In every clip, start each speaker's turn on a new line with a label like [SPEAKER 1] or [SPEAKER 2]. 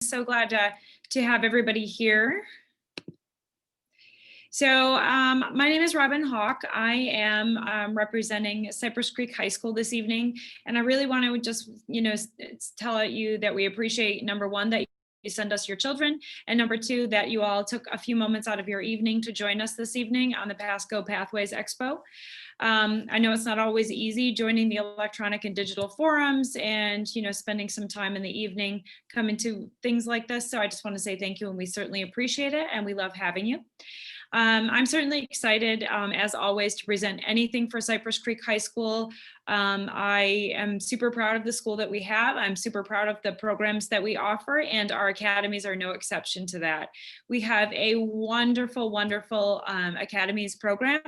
[SPEAKER 1] So glad to have everybody here. So my name is Robin Hawk. I am representing Cypress Creek High School this evening, and I really want to just, tell you that we appreciate, number one, that you send us your children, and number two, that you all took a few moments out of your evening to join us this evening on the Pasco Pathways Expo. I know it's not always easy joining the electronic and digital forums and, spending some time in the evening coming to things like this. So I just want to say thank you, and we certainly appreciate it, and we love having you. I'm certainly excited, as always, to present anything for Cypress Creek High School. I am super proud of the school that we have. I'm super proud of the programs that we offer, and our academies are no exception to that. We have a wonderful, wonderful academies program.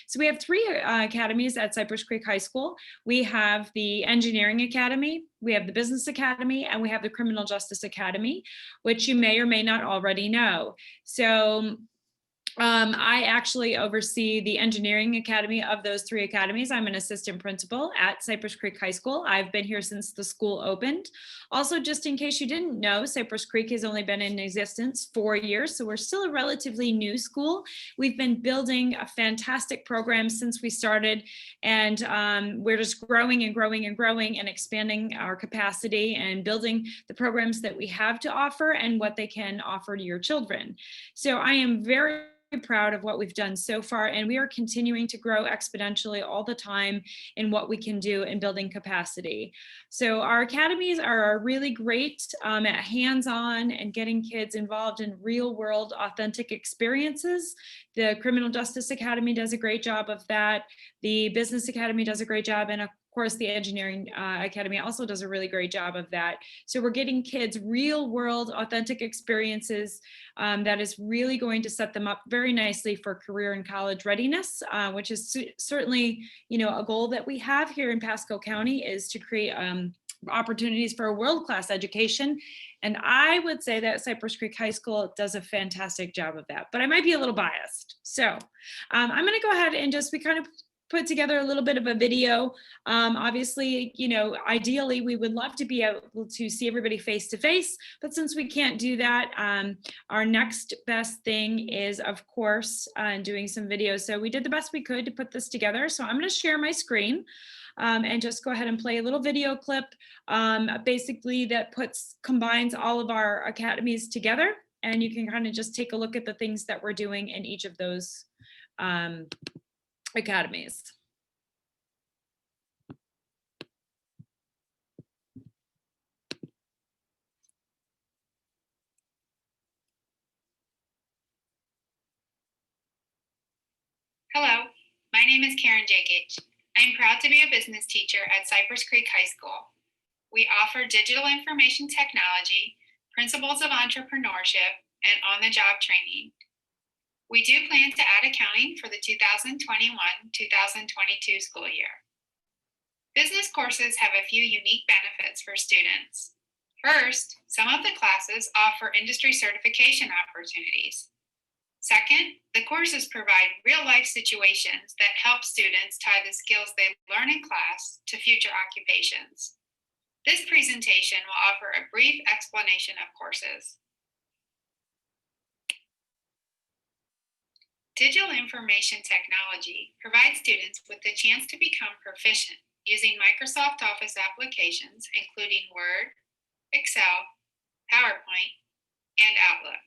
[SPEAKER 1] So we have three academies at Cypress Creek High School. We have the Engineering Academy, we have the Business Academy, and we have the Criminal Justice Academy, which you may or may not already know. So I actually oversee the Engineering Academy of those three academies. I'm an assistant principal at Cypress Creek High School. I've been here since the school opened. Also, just in case you didn't know, Cypress Creek has only been in existence 4 years, so we're still a relatively new school. We've been building a fantastic program since we started, and we're just growing and growing and growing and expanding our capacity and building the programs that we have to offer and what they can offer to your children. So I am very proud of what we've done so far, and we are continuing to grow exponentially all the time in what we can do in building capacity. So our academies are really great at hands-on and getting kids involved in real-world authentic experiences. The Criminal Justice Academy does a great job of that. The Business Academy does a great job, and of course, the Engineering Academy also does a really great job of that. So we're getting kids real world, authentic experiences that is really going to set them up very nicely for career and college readiness, which is certainly, a goal that we have here in Pasco County, is to create opportunities for a world-class education. And I would say that Cypress Creek High School does a fantastic job of that, but I might be a little biased. So I'm going to go ahead and we kind of put together a little bit of a video. Obviously, ideally we would love to be able to see everybody face to face, but since we can't do that, our next best thing is, of course, doing some videos. So we did the best we could to put this together. So I'm going to share my screen and just go ahead and play a little video clip, basically that combines all of our academies together, and you can kind of just take a look at the things that we're doing in each of those academies.
[SPEAKER 2] Hello, my name is Karen Jakic. I am proud to be a business teacher at Cypress Creek High School. We offer digital information technology, principles of entrepreneurship, and on-the-job training. We do plan to add accounting for the 2021-2022 school year. Business courses have a few unique benefits for students. First, some of the classes offer industry certification opportunities. Second, the courses provide real-life situations that help students tie the skills they learn in class to future occupations. This presentation will offer a brief explanation of courses. Digital information technology provides students with the chance to become proficient using Microsoft Office applications, including Word, Excel, PowerPoint, and Outlook.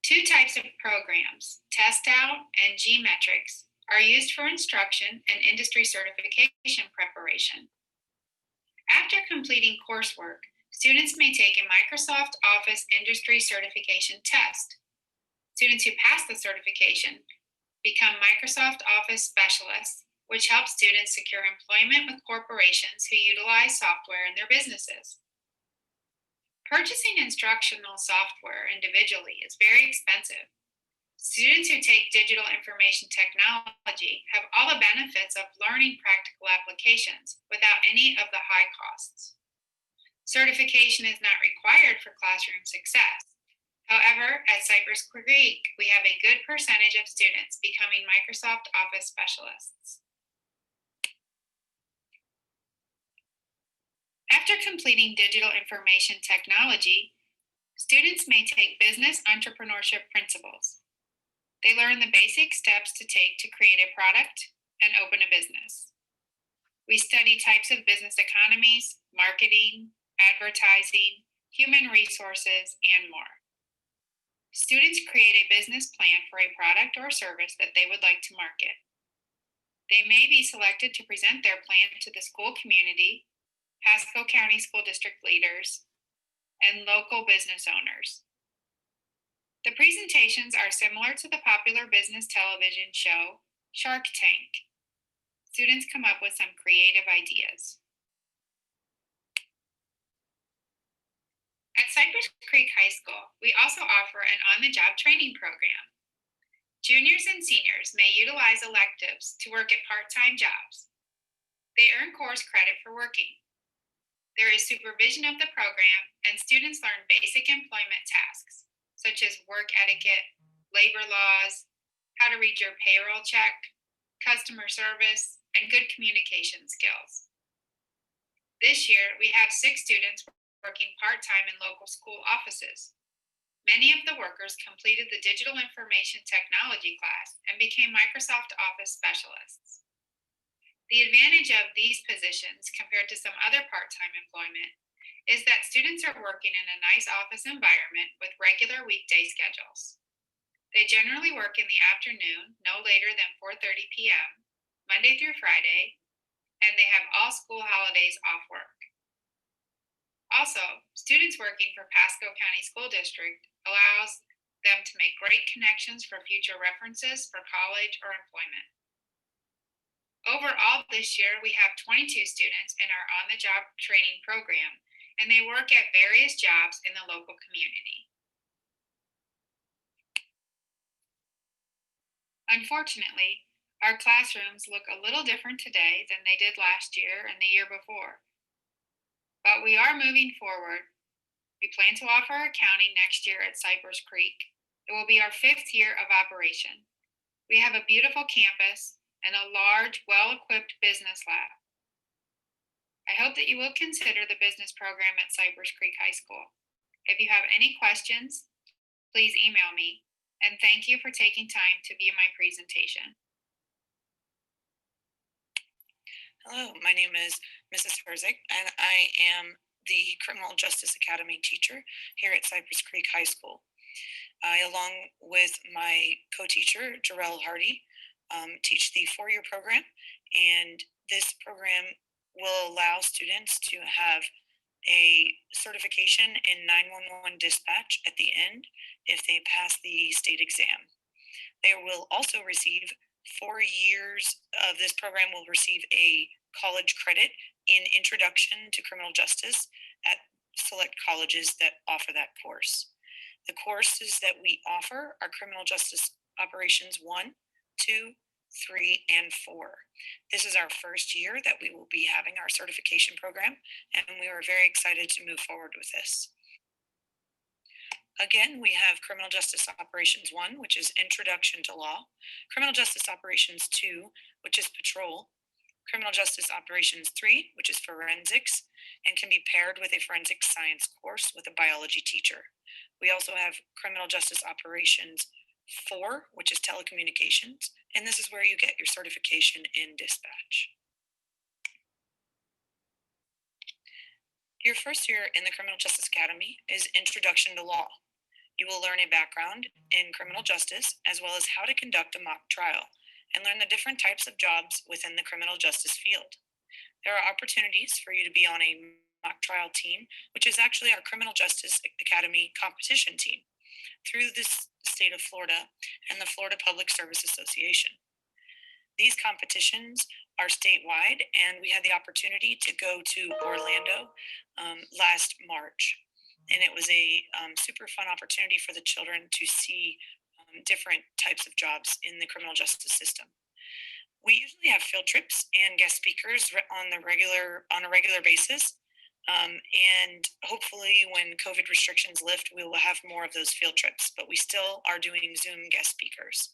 [SPEAKER 2] Two types of programs, TestOut and G-Metrics, are used for instruction and industry certification preparation. After completing coursework, students may take a Microsoft Office industry certification test. Students who pass the certification become Microsoft Office specialists, which helps students secure employment with corporations who utilize software in their businesses. Purchasing instructional software individually is very expensive. Students who take digital information technology have all the benefits of learning practical applications without any of the high costs. Certification is not required for classroom success. However, at Cypress Creek, we have a good percentage of students becoming Microsoft Office specialists. After completing digital information technology, Students may take business entrepreneurship principles. They learn the basic steps to take to create a product and open a business. We study types of business economies, marketing, advertising, human resources, and more. Students create a business plan for a product or service that they would like to market. They may be selected to present their plan to the school community, Pasco County School District leaders, and local business owners. The presentations are similar to the popular business television show, Shark Tank. Students come up with some creative ideas. At Cypress Creek High School, we also offer an on-the-job training program. Juniors and seniors may utilize electives to work at part-time jobs. They earn course credit for working. There is supervision of the program, and students learn basic employment tasks, such as work etiquette, labor laws, how to read your payroll check, customer service, and good communication skills. This year, we have 6 students working part-time in local school offices. Many of the workers completed the digital information technology class and became Microsoft Office specialists. The advantage of these positions compared to some other part-time employment is that students are working in a nice office environment with regular weekday schedules. They generally work in the afternoon, no later than 4:30 p.m., Monday through Friday, and they have all school holidays off work. Also, students working for Pasco County School District allows them to make great connections for future references for college or employment. Overall, this year, we have 22 students in our on-the-job training program, and they work at various jobs in the local community. Unfortunately, our classrooms look a little different today than they did last year and the year before. But we are moving forward. We plan to offer accounting next year at Cypress Creek. It will be our 5th year of operation. We have a beautiful campus and a large, well-equipped business lab. I hope that you will consider the business program at Cypress Creek High School. If you have any questions, please email me, and thank you for taking time to view my presentation.
[SPEAKER 3] Hello, my name is Mrs. Herzig, and I am the Criminal Justice Academy teacher here at Cypress Creek High School. I, along with my co-teacher, Jarrell Hardy, teach the 4-year program, and this program will allow students to have a certification in 911 dispatch at the end if they pass the state exam. They will also receive 4 years of this program will receive a college credit in Introduction to Criminal Justice at select colleges that offer that course. The courses that we offer are Criminal Justice Operations 1, 2, 3, and 4. This is our first year that we will be having our certification program, and we are very excited to move forward with this. Again, we have Criminal Justice Operations 1, which is Introduction to Law, Criminal Justice Operations 2, which is Patrol, Criminal Justice Operations 3, which is Forensics, and can be paired with a forensic science course with a biology teacher. We also have Criminal Justice Operations 4, which is Telecommunications, and this is where you get your certification in dispatch. Your first year in the Criminal Justice Academy is Introduction to Law. You will learn a background in criminal justice as well as how to conduct a mock trial and learn the different types of jobs within the criminal justice field. There are opportunities for you to be on a mock trial team, which is actually our Criminal Justice Academy competition team through the state of Florida and the Florida Public Service Association. These competitions are statewide, and we had the opportunity to go to Orlando last March. And it was a super fun opportunity for the children to see different types of jobs in the criminal justice system. We usually have field trips and guest speakers on a regular basis. And hopefully when COVID restrictions lift, we will have more of those field trips, but we still are doing Zoom guest speakers.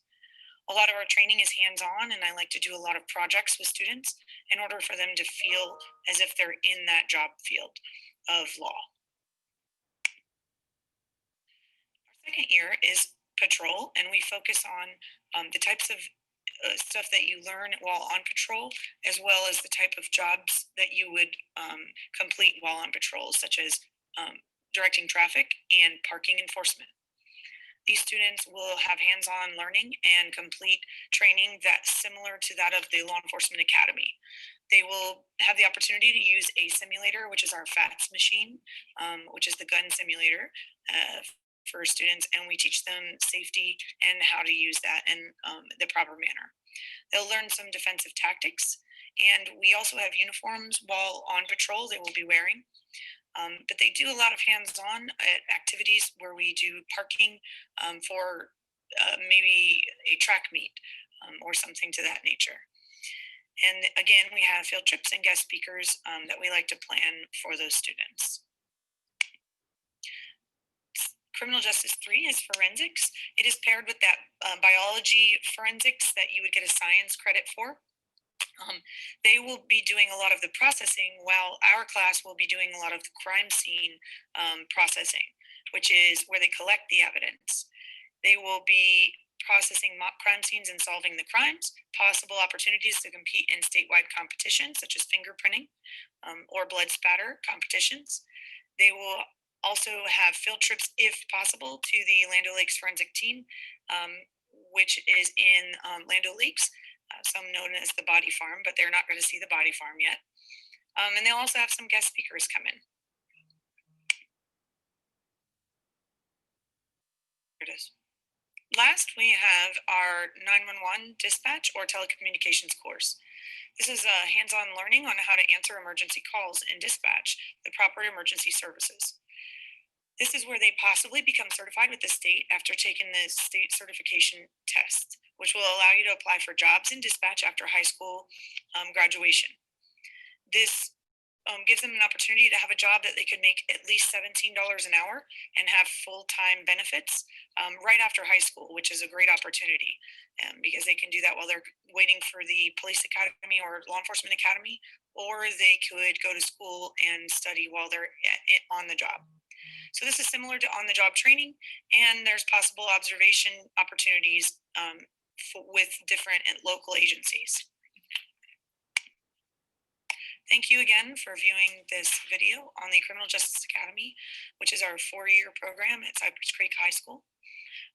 [SPEAKER 3] A lot of our training is hands-on, and I like to do a lot of projects with students in order for them to feel as if they're in that job field of law. Second year is patrol, and we focus on the types of stuff that you learn while on patrol, as well as the type of jobs that you would complete while on patrol, such as directing traffic and parking enforcement. These students will have hands-on learning and complete training that's similar to that of the Law Enforcement Academy. They will have the opportunity to use a simulator, which is our FATS machine, which is the gun simulator for students, and we teach them safety and how to use that in the proper manner. They'll learn some defensive tactics, and we also have uniforms while on patrol they will be wearing. But they do a lot of hands-on activities where we do parking for maybe a track meet or something to that nature. And again, we have field trips and guest speakers that we like to plan for those students. Criminal Justice 3 is forensics. It is paired with that biology forensics that you would get a science credit for. They will be doing a lot of the processing while our class will be doing a lot of the crime scene processing, which is where they collect the evidence. They will be processing mock crime scenes and solving the crimes, possible opportunities to compete in statewide competitions such as fingerprinting or blood spatter competitions. They will also have field trips, if possible, to the Land O'Lakes forensic team, which is in Land O'Lakes, some known as the Body Farm, but they're not going to see the Body Farm yet. And they'll also have some guest speakers come in. Here it is. Last, we have our 911 dispatch or telecommunications course. This is a hands-on learning on how to answer emergency calls and dispatch the proper emergency services. This is where they possibly become certified with the state after taking the state certification test, which will allow you to apply for jobs in dispatch after high school graduation. This gives them an opportunity to have a job that they could make at least $17 an hour and have full-time benefits right after high school, which is a great opportunity because they can do that while they're waiting for the police academy or law enforcement academy, or they could go to school and study while they're on the job. So this is similar to on-the-job training, and there's possible observation opportunities with different local agencies. Thank you again for viewing this video on the Criminal Justice Academy, which is our 4-year program at Cypress Creek High School.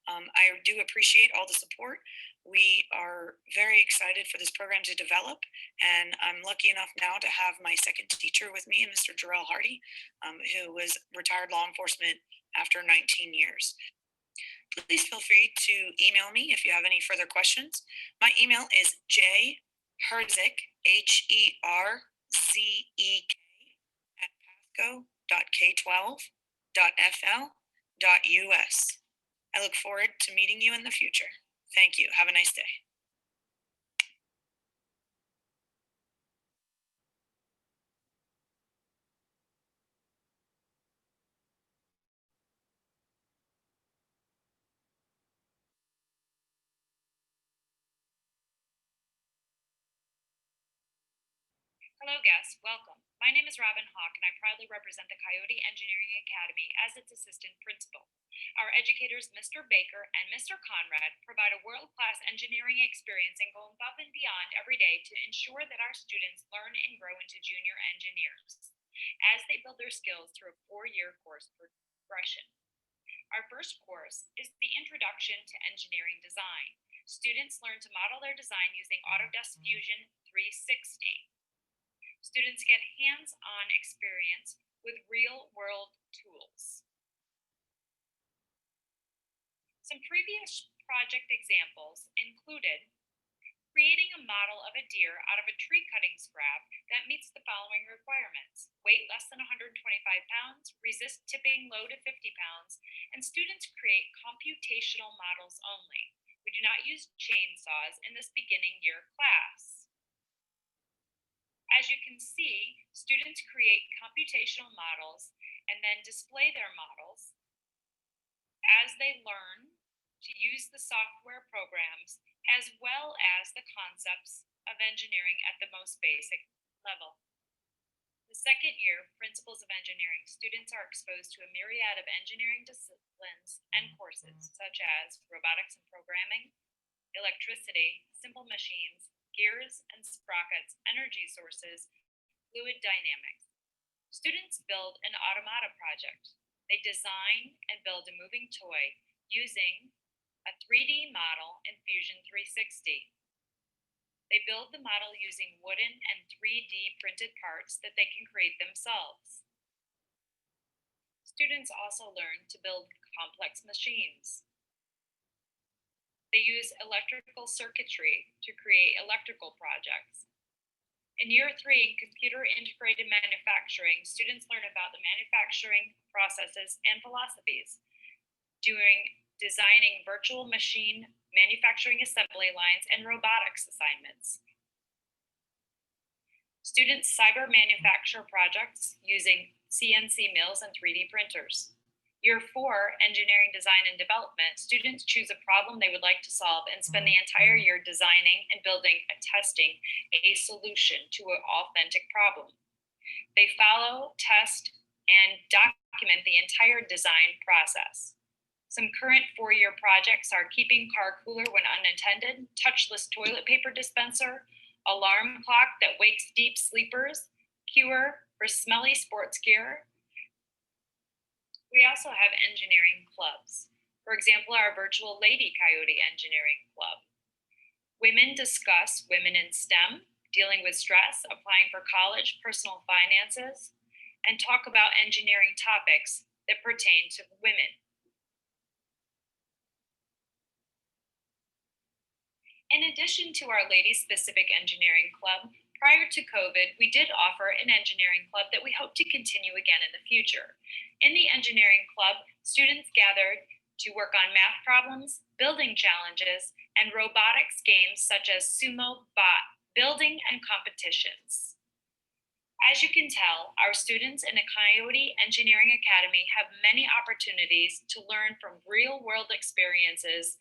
[SPEAKER 3] I do appreciate all the support. We are very excited for this program to develop, and I'm lucky enough now to have my second teacher with me, Mr. Jarrell Hardy, who was retired law enforcement after 19 years. Please feel free to email me if you have any further questions. My email is jherzek, HERZEK, at pasco.k12.fl.us. I look forward to meeting you in the future. Thank you. Have a nice day.
[SPEAKER 1] Hello guests, welcome. My name is Robin Hawk and I proudly represent the Coyote Engineering Academy as its assistant principal. Our educators, Mr. Baker and Mr. Conrad, provide a world-class engineering experience and go above and beyond every day to ensure that our students learn and grow into junior engineers as they build their skills through a 4-year course progression. Our first course is the Introduction to Engineering Design. Students learn to model their design using Autodesk Fusion 360. Students get hands-on experience with real-world tools. Some previous project examples included creating a model of a deer out of a tree cutting scrap that meets the following requirements: weight less than 125 pounds, resist tipping low to 50 pounds, and students create computational models only. We do not use chainsaws in this beginning year class. As you can see, students create computational models and then display their models as they learn to use the software programs as well as the concepts of engineering at the most basic level. The The second year, Principles of Engineering, students are exposed to a myriad of engineering disciplines and courses such as robotics and programming, electricity, simple machines, gears and sprockets, energy sources, fluid dynamics. Students build an automata project. They design and build a moving toy using a 3D model in Fusion 360. They build the model using wooden and 3D printed parts that they can create themselves. Students also learn to build complex machines. They use electrical circuitry to create electrical projects. In year 3, in computer integrated manufacturing, students learn about the manufacturing processes and philosophies, designing virtual machine manufacturing assembly lines and robotics assignments. Students cyber manufacture projects using CNC mills and 3D printers. Year 4, engineering design and development, students choose a problem they would like to solve and spend the entire year designing and building and testing a solution to an authentic problem. They follow, test, and document the entire design process. Some current 4-year projects are keeping car cooler when unattended, touchless toilet paper dispenser, alarm clock that wakes deep sleepers, cure for smelly sports gear. We also have engineering clubs. For example, our virtual Lady Coyote Engineering Club. Women discuss women in STEM, dealing with stress, applying for college, personal finances, and talk about engineering topics that pertain to women. In addition to our lady-specific engineering club, prior to COVID, we did offer an engineering club that we hope to continue again in the future. In the engineering club, students gathered to work on math problems, building challenges, and robotics games such as sumo bot building and competitions. As you can tell, our students in the Coyote Engineering Academy have many opportunities to learn from real-world experiences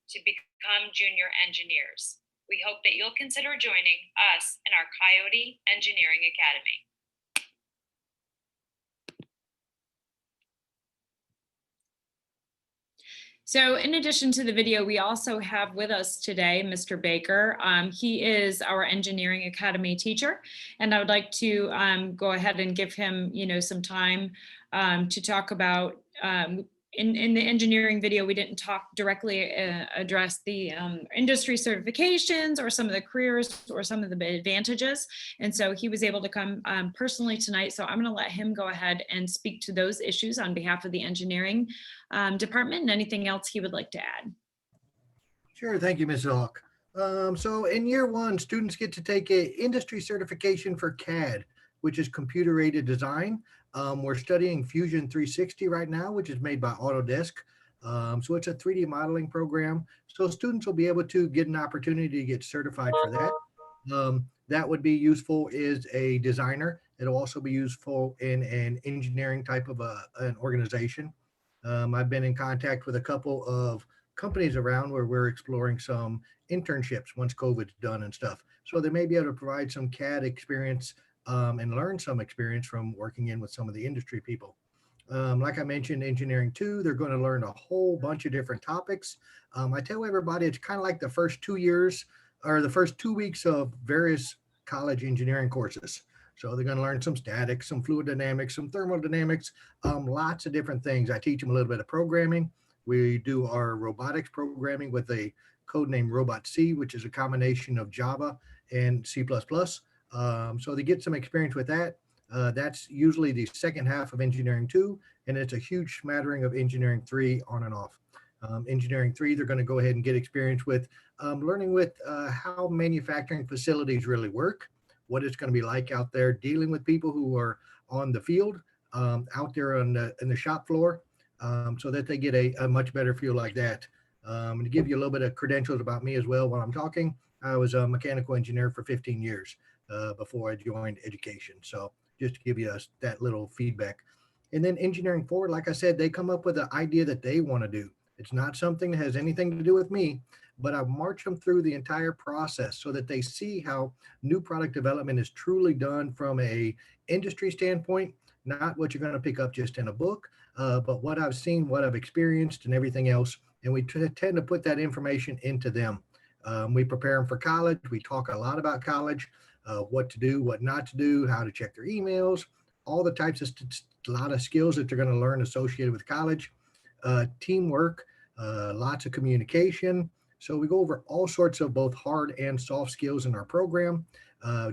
[SPEAKER 1] to become junior engineers. We hope that you'll consider joining us in our Coyote Engineering Academy. So in addition to the video, we also have with us today Mr. Baker. He is our Engineering Academy teacher, and I would like to go ahead and give him, some time to talk about in the engineering video, we didn't talk directly address the industry certifications or some of the careers or some of the advantages. And so he was able to come personally tonight. So I'm going to let him go ahead and speak to those issues on behalf of the engineering department and anything else he would like to add.
[SPEAKER 4] Sure. Thank you, Ms. Hawk. So in year 1, students get to take an industry certification for CAD, which is computer aided design. We're studying Fusion 360 right now, which is made by Autodesk. So it's a 3D modeling program. So students will be able to get an opportunity to get certified for that. That would be useful as a designer. It'll also be useful in an engineering type of an organization. I've been in contact with a couple of companies around where we're exploring some internships once COVID's done and stuff. So they may be able to provide some CAD experience and learn some experience from working in with some of the industry people. Like I mentioned, engineering 2, they're going to learn a whole bunch of different topics. I tell everybody it's kind of like the first 2 years or the first 2 weeks of various college engineering courses. So they're going to learn some statics, some fluid dynamics, some thermodynamics, lots of different things. I teach them a little bit of programming. We do our robotics programming with a code named Robot C, which is a combination of Java and C++. So they get some experience with that. That's usually the second half of engineering 2, and it's a huge smattering of engineering 3 on and off. Engineering 3, they're going to go ahead and get experience with learning with how manufacturing facilities really work, what it's going to be like out there dealing with people who are on the field, out there in the shop floor, so that they get a much better feel like that. And to give you a little bit of credentials about me as well while I'm talking, I was a mechanical engineer for 15 years before I joined education. So just to give you that little feedback. And then engineering 4, like I said, they come up with an idea that they want to do. It's not something that has anything to do with me, but I march them through the entire process so that they see how new product development is truly done from a industry standpoint, not what you're going to pick up just in a book, but what I've seen, what I've experienced, and everything else. And we tend to put that information into them. We prepare them for college. We talk a lot about college, what to do, what not to do, how to check their emails, all the types of a lot of skills that they're going to learn associated with college, teamwork, lots of communication. So we go over all sorts of both hard and soft skills in our program.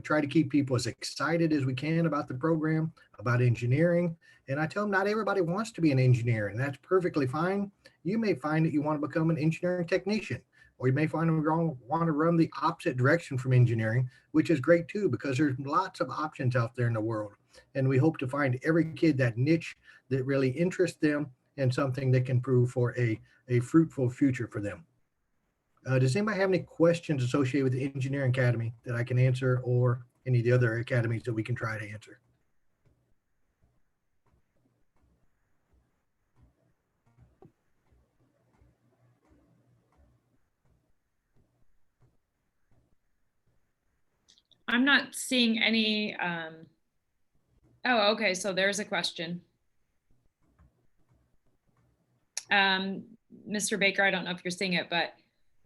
[SPEAKER 4] Try to keep people as excited as we can about the program, about engineering. And I tell them not everybody wants to be an engineer, and that's perfectly fine. You may find that you want to become an engineering technician, or you may find you want to run the opposite direction from engineering, which is great too, because there's lots of options out there in the world. And we hope to find every kid that niche that really interests them and something that can prove for a fruitful future for them. Does anybody have any questions associated with the Engineering Academy that I can answer, or any of the other academies that we can try to answer?
[SPEAKER 1] I'm not seeing any. Oh, okay. So there's a question. Mr. Baker, I don't know if you're seeing it, but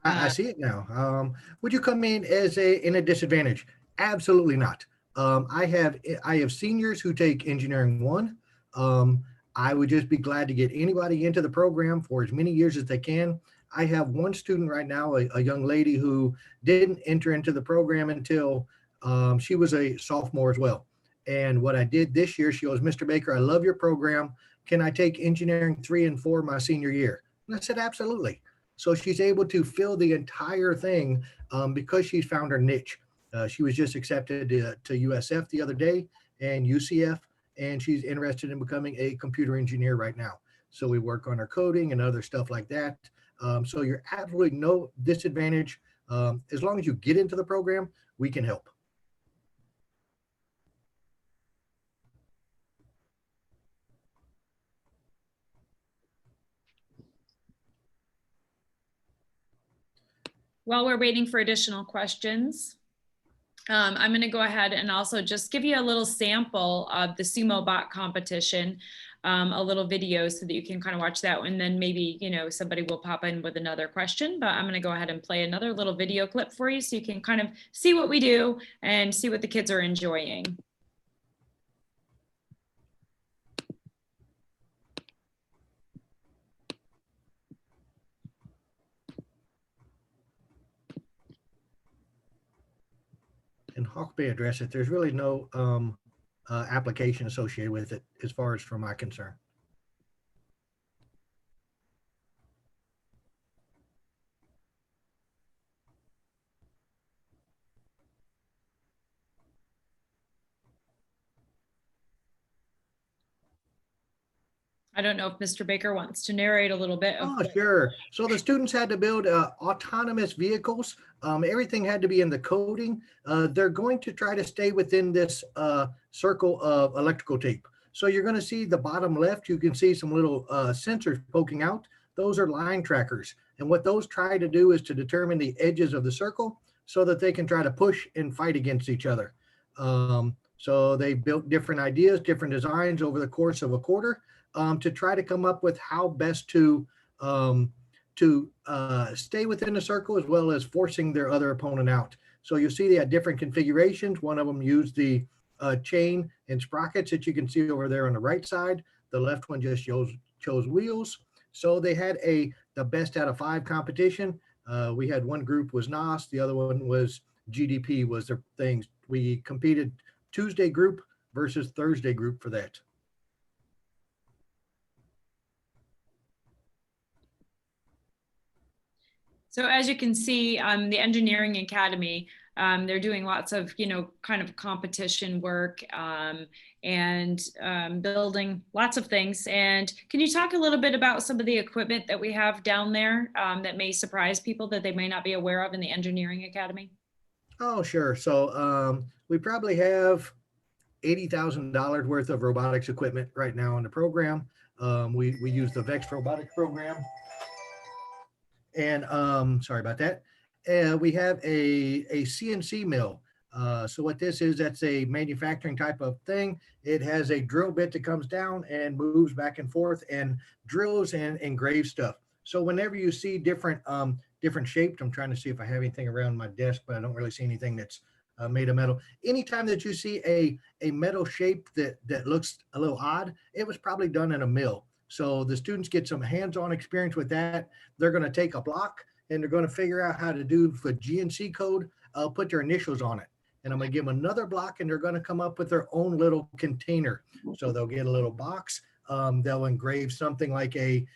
[SPEAKER 4] I see it now. Would you come in as in a disadvantage? Absolutely not. I have seniors who take engineering one. I would just be glad to get anybody into the program for as many years as they can. I have one student right now, a young lady who didn't enter into the program until she was a sophomore as well. And what I did this year, she goes, Mr. Baker, I love your program. Can I take engineering 3 and 4 my senior year? And I said, absolutely. So she's able to fill the entire thing because she's found her niche. She was just accepted to USF the other day and UCF, and she's interested in becoming a computer engineer right now. So we work on her coding and other stuff like that. So you're absolutely no disadvantage. As long as you get into the program, we can help.
[SPEAKER 1] while we're waiting for additional questions, I'm going to go ahead and also just give you a little sample of the sumo bot competition, a little video so that you can kind of watch that, and then maybe, you know, somebody will pop in with another question, but I'm going to go ahead and play another little video clip for you so you can kind of see what we do and see what the kids are enjoying.
[SPEAKER 4] And Hawk may address it. There's really no application associated with it as far as from my concern.
[SPEAKER 1] I don't know if Mr. Baker wants to narrate a little bit.
[SPEAKER 4] Oh, sure. So the students had to build autonomous vehicles. Everything had to be in the coding. They're going to try to stay within this circle of electrical tape. So you're going to see the bottom left, you can see some little sensors poking out. Those are line trackers. And what those try to do is to determine the edges of the circle so that they can try to push and fight against each other. So they built different ideas, different designs over the course of a quarter. To try to come up with how best to stay within the circle as well as forcing their other opponent out. So you see they had different configurations. One of them used the chain and sprockets that you can see over there on the right side. The left one just chose wheels. So they had the best out of 5 competition. We had one group was NOS, the other one was GDP was their things. We competed Tuesday group versus Thursday group for that.
[SPEAKER 1] So as you can see, the Engineering Academy, they're doing lots of, you know, kind of competition work and building lots of things. And can you talk a little bit about some of the equipment that we have down there that may surprise people that they may not be aware of in the Engineering Academy?
[SPEAKER 4] Oh, sure. So we probably have $80,000 worth of robotics equipment right now in the program. We use the VEX robotics program. And sorry about that. We have a CNC mill. So what this is, that's a manufacturing type of thing. It has a drill bit that comes down and moves back and forth and drills and engraves stuff. So whenever you see different shapes, I'm trying to see if I have anything around my desk, but I don't really see anything that's made of metal. Anytime that you see a metal shape that looks a little odd, it was probably done in a mill. So the students get some hands-on experience with that. They're going to take a block and they're going to figure out how to do for GNC code, put their initials on it. And I'm going to give them another block and they're going to come up with their own little container. So they'll get a little box. They'll engrave something like a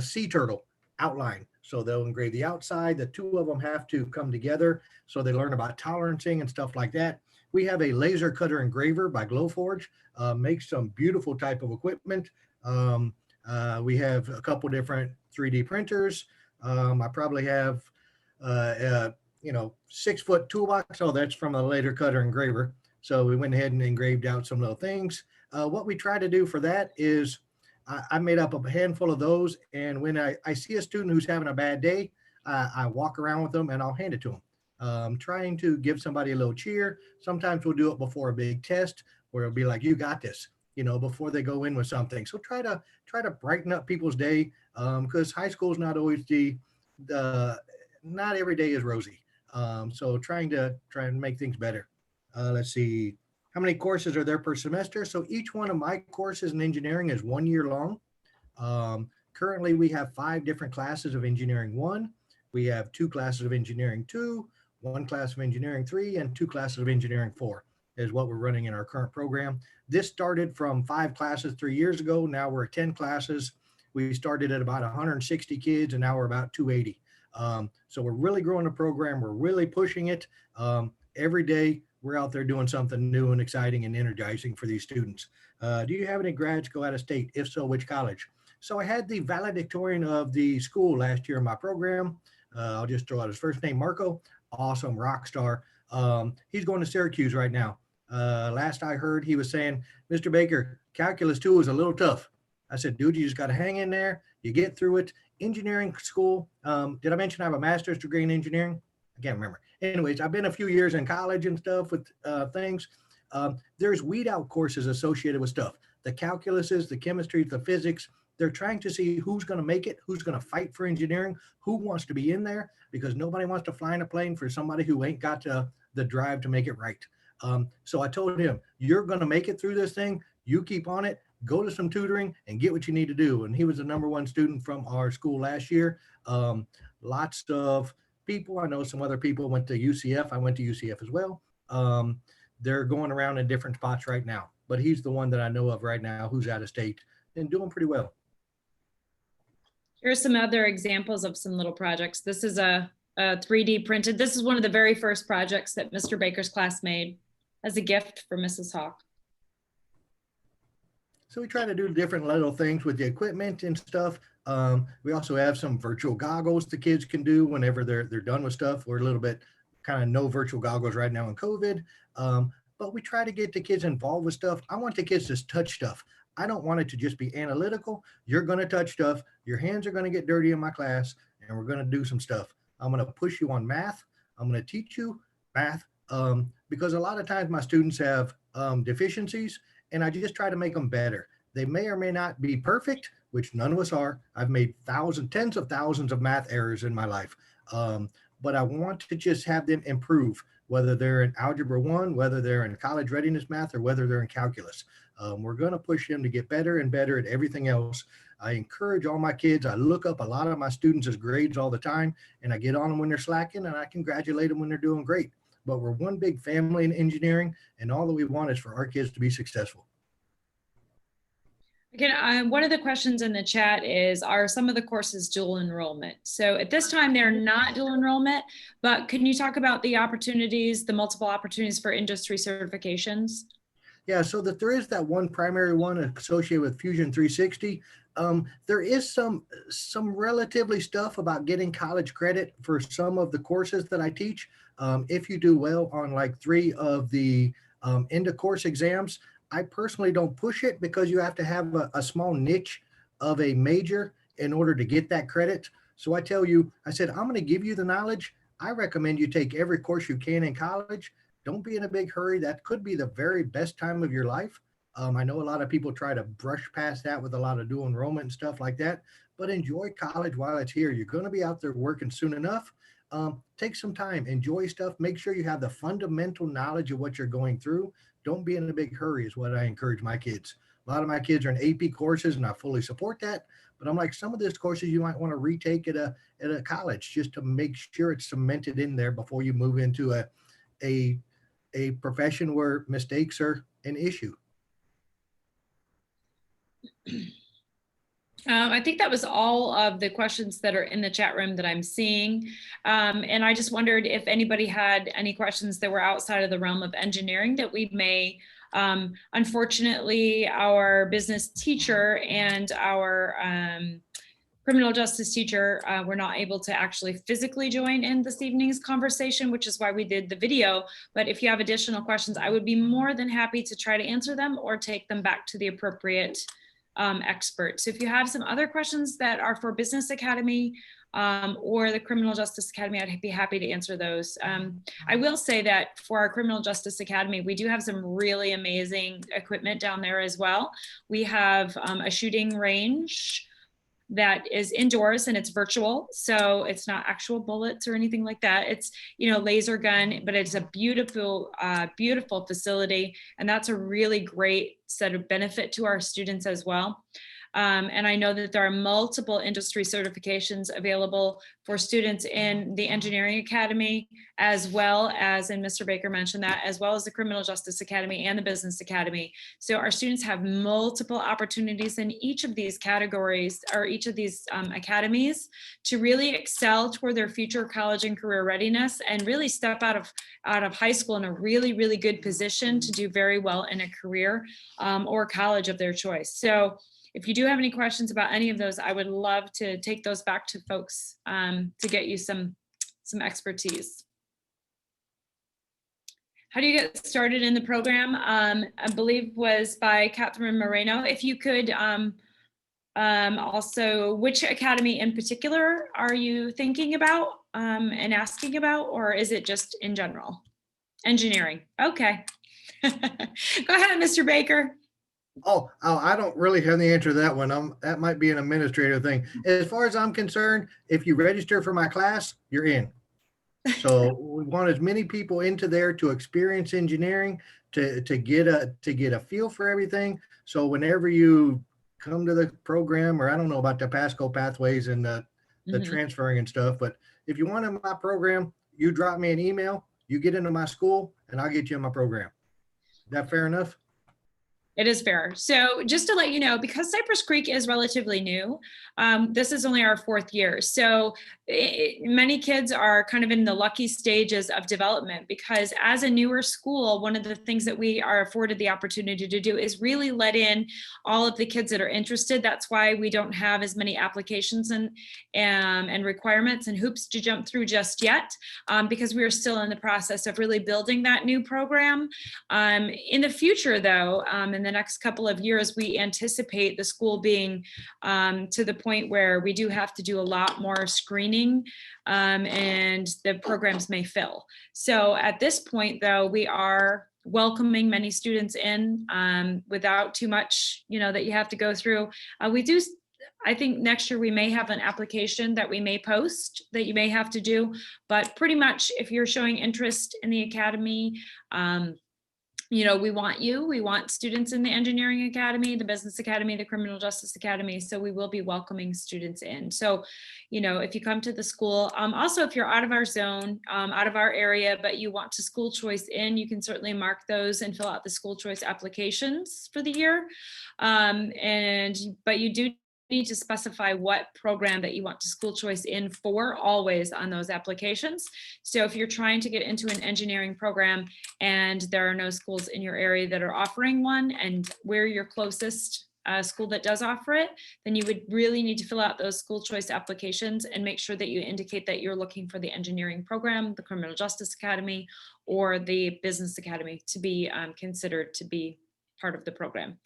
[SPEAKER 4] sea turtle outline. So they'll engrave the outside. The two of them have to come together. So they learn about tolerancing and stuff like that. We have a laser cutter engraver by Glowforge, makes some beautiful type of equipment. We have a couple different 3D printers. I probably have, 6-foot toolbox. Oh, that's from a laser cutter engraver. So we went ahead and engraved out some little things. What we try to do for that is I made up a handful of those. And when I see a student who's having a bad day, I walk around with them and I'll hand it to them. Trying to give somebody a little cheer. Sometimes we'll do it before a big test where it'll be like, you got this, before they go in with something. So try to brighten up people's day, because high school is not always not every day is rosy. So try and make things better. Let's see, how many courses are there per semester? So each one of my courses in engineering is 1 year long. Currently, we have 5 different classes of engineering 1. We have 2 classes of engineering 2, 1 class of engineering 3, and 2 classes of engineering 4 is what we're running in our current program. This started from 5 classes 3 years ago. Now we're at 10 classes. We started at about 160 kids and now we're about 280. So we're really growing the program. We're really pushing it. Every day we're out there doing something new and exciting and energizing for these students. Do you have any grads go out of state? If so, which college? So I had the valedictorian of the school last year in my program. I'll just throw out his first name, Marco. Awesome rock star. He's going to Syracuse right now. Last I heard, he was saying, Mr. Baker, calculus 2 is a little tough. I said, dude, you just got to hang in there. You get through it. Engineering school. Did I mention I have a master's degree in engineering? I can't remember. Anyways, I've been a few years in college and stuff with things. There's weed out courses associated with stuff. The calculuses, the chemistry, the physics. They're trying to see who's going to make it, who's going to fight for engineering, who wants to be in there, because nobody wants to fly in a plane for somebody who ain't got the drive to make it right. So I told him, you're going to make it through this thing. You keep on it, go to some tutoring and get what you need to do. And he was the #1 student from our school last year. Lots of people, I know some other people went to UCF. I went to UCF as well. They're going around in different spots right now, but he's the one that I know of right now who's out of state and doing pretty well.
[SPEAKER 1] Here's some other examples of some little projects. This is a 3D printed. This is one of the very first projects that Mr. Baker's class made as a gift for Mrs. Hawk.
[SPEAKER 4] So we try to do different little things with the equipment and stuff. We also have some virtual goggles the kids can do whenever they're done with stuff. We're a little bit kind of no virtual goggles right now in COVID, but we try to get the kids involved with stuff. I want the kids to touch stuff. I don't want it to just be analytical. You're going to touch stuff. Your hands are going to get dirty in my class, and we're going to do some stuff. I'm going to push you on math. I'm going to teach you math because a lot of times my students have deficiencies, and I just try to make them better. They may or may not be perfect, which none of us are. I've made tens of thousands of math errors in my life. But I want to just have them improve, whether they're in Algebra 1, whether they're in college readiness math, or whether they're in calculus. We're going to push them to get better and better at everything else. I encourage all my kids. I look up a lot of my students' grades all the time, and I get on them when they're slacking, and I congratulate them when they're doing great. But we're one big family in engineering, and all that we want is for our kids to be successful.
[SPEAKER 1] Again, one of the questions in the chat is, are some of the courses dual enrollment? So at this time, they're not dual enrollment, but can you talk about the opportunities, the multiple opportunities for industry certifications?
[SPEAKER 4] Yeah, so that there is that one primary one associated with Fusion 360. There is some relatively stuff about getting college credit for some of the courses that I teach. If you do well on like 3 of the end of course exams, I personally don't push it because you have to have a small niche of a major in order to get that credit. So I tell you, I said, I'm going to give you the knowledge. I recommend you take every course you can in college. Don't be in a big hurry. That could be the very best time of your life. I know a lot of people try to brush past that with a lot of dual enrollment and stuff like that, but enjoy college while it's here. You're going to be out there working soon enough. Take some time, enjoy stuff. Make sure you have the fundamental knowledge of what you're going through. Don't be in a big hurry is what I encourage my kids. A lot of my kids are in AP courses and I fully support that. But I'm like, some of these courses you might want to retake at a college just to make sure it's cemented in there before you move into a profession where mistakes are an issue.
[SPEAKER 1] I think that was all of the questions that are in the chat room that I'm seeing. And I just wondered if anybody had any questions that were outside of the realm of engineering that we may, unfortunately, our business teacher and our criminal justice teacher were not able to actually physically join in this evening's conversation, which is why we did the video. But if you have additional questions, I would be more than happy to try to answer them or take them back to the appropriate expert. So if you have some other questions that are for Business Academy or the Criminal Justice Academy, I'd be happy to answer those. I will say that for our Criminal Justice Academy, we do have some really amazing equipment down there as well. We have a shooting range that is indoors and it's virtual. So it's not actual bullets or anything like that. It's, you know, laser gun, but it's a beautiful, beautiful facility. And that's a really great set of benefit to our students as well. And I know that there are multiple industry certifications available for students in the Engineering Academy, as well as, and Mr. Baker mentioned that, as well as the Criminal Justice Academy and the Business Academy. So our students have multiple opportunities in each of these categories or each of these academies to really excel toward their future college and career readiness and really step out of high school in a really, really good position to do very well in a career or college of their choice. So if you do have any questions about any of those, I would love to take those back to folks to get you some expertise. How do you get started in the program? I believe was by Catherine Moreno. If you could also, which academy in particular are you thinking about and asking about, or is it just in general? Engineering. Okay. Go ahead, Mr. Baker.
[SPEAKER 4] Oh, I don't really have the answer to that one. That might be an administrative thing. As far as I'm concerned, if you register for my class, you're in. So we want as many people into there to experience engineering, to get a feel for everything. So whenever you come to the program, or I don't know about the Pasco pathways and the transferring and stuff, but if you want in my program, you drop me an email, you get into my school, and I'll get you in my program. Is that fair enough?
[SPEAKER 1] It is fair. So just to let you know, because Cypress Creek is relatively new, this is only our 4th year. So many kids are kind of in the lucky stages of development, because as a newer school, one of the things that we are afforded the opportunity to do is really let in all of the kids that are interested. That's why we don't have as many applications and requirements and hoops to jump through just yet, because we are still in the process of really building that new program. In the future, though, in the next couple of years, we anticipate the school being to the point where we do have to do a lot more screening and the programs may fill. So at this point, though, we are welcoming many students in without too much, that you have to go through. I think next year we may have an application that we may post that you may have to do, but pretty much if you're showing interest in the academy, we want students in the Engineering Academy, the Business Academy, the Criminal Justice Academy. So we will be welcoming students in. So, if you come to the school, also if you're out of our zone, out of our area, but you want to school choice in, you can certainly mark those and fill out the school choice applications for the year. But you do need to specify what program that you want to school choice in for always on those applications. So if you're trying to get into an engineering program and there are no schools in your area that are offering one, and we're your closest school that does offer it, then you would really need to fill out those school choice applications and make sure that you indicate that you're looking for the engineering program, the Criminal Justice Academy, or the Business Academy to be considered to be part of the program.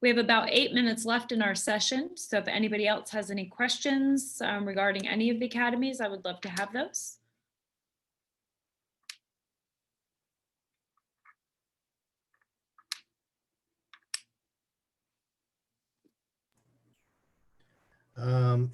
[SPEAKER 1] We have about 8 minutes left in our session. So if anybody else has any questions regarding any of the academies, I would love to have those.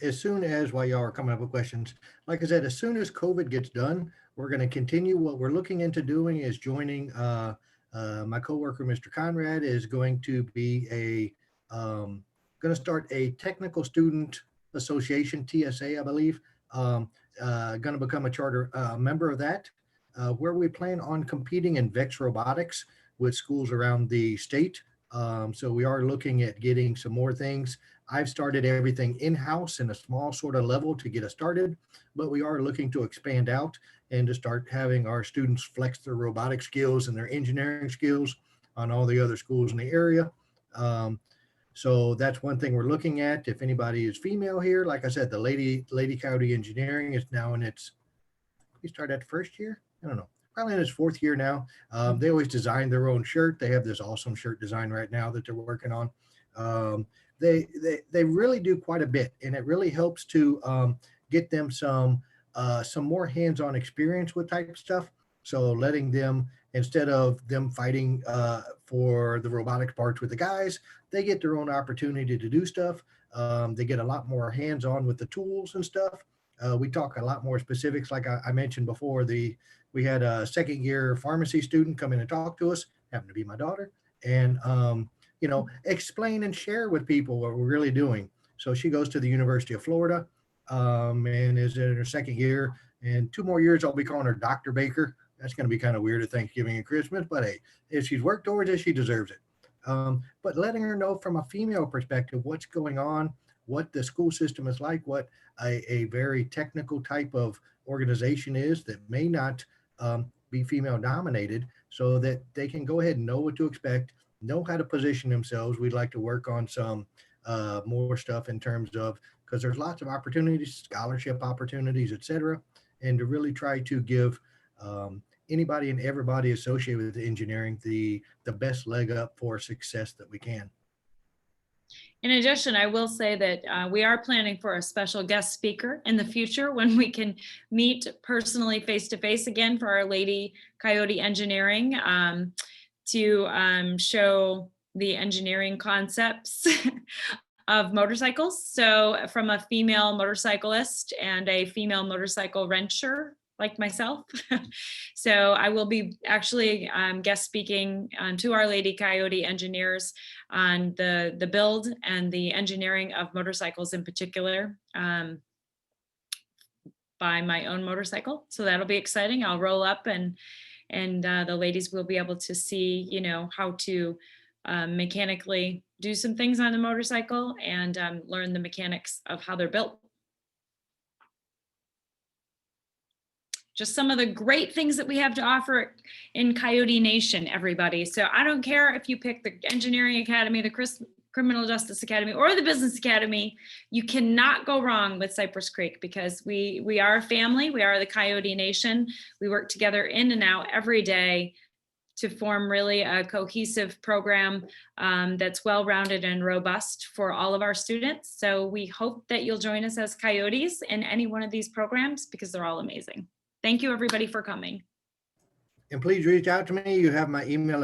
[SPEAKER 4] As soon as, while y'all are coming up with questions, like I said, as soon as COVID gets done, we're going to continue. What we're looking into doing is joining my coworker, Mr. Conrad, is going to be going to start a technical student association, TSA, I believe. Going to become a charter member of that, where we plan on competing in VEX robotics with schools around the state. So we are looking at getting some more things. I've started everything in-house in a small sort of level to get us started, but we are looking to expand out and to start having our students flex their robotic skills and their engineering skills on all the other schools in the area. So that's one thing we're looking at. If anybody is female here, like I said, the Lady Coyote Engineering is now in its, we started at first year? I don't know. Probably in its fourth year now. They always design their own shirt. They have this awesome shirt design right now that they're working on. They really do quite a bit, and it really helps to get them some more hands-on experience with type stuff. So letting them, instead of them fighting for the robotics parts with the guys, they get their own opportunity to do stuff. They get a lot more hands-on with the tools and stuff. We talk a lot more specifics, like I mentioned before. We had a second-year pharmacy student come in and talk to us, happened to be my daughter, and explain and share with people what we're really doing. So she goes to the University of Florida and is in her second year. And 2 more years, I'll be calling her Dr. Baker. That's going to be kind of weird at Thanksgiving and Christmas, but hey, if she's worked towards it, she deserves it. But letting her know from a female perspective what's going on, what the school system is like, what a very technical type of organization is that may not be female dominated, so that they can go ahead and know what to expect, know how to position themselves. We'd like to work on some more stuff in terms of, because there's lots of opportunities, scholarship opportunities, etc., and to really try to give anybody and everybody associated with engineering the best leg up for success that we can.
[SPEAKER 1] In addition, I will say that we are planning for a special guest speaker in the future when we can meet personally face to face again for our Lady Coyote Engineering to show the engineering concepts of motorcycles. So from a female motorcyclist and a female motorcycle wrencher like myself. So I will be actually guest speaking to our Lady Coyote engineers on the build and the engineering of motorcycles in particular by my own motorcycle. So that'll be exciting. I'll roll up and the ladies will be able to see, how to mechanically do some things on the motorcycle and learn the mechanics of how they're built. Just some of the great things that we have to offer in Coyote Nation, everybody. So I don't care if you pick the Engineering Academy, the Criminal Justice Academy, or the Business Academy, you cannot go wrong with Cypress Creek, because we are a family. We are the Coyote Nation. We work together in and out every day to form really a cohesive program that's well-rounded and robust for all of our students. So we hope that you'll join us as Coyotes in any one of these programs, because they're all amazing. Thank you, everybody, for coming.
[SPEAKER 4] And please reach out to me. You have my email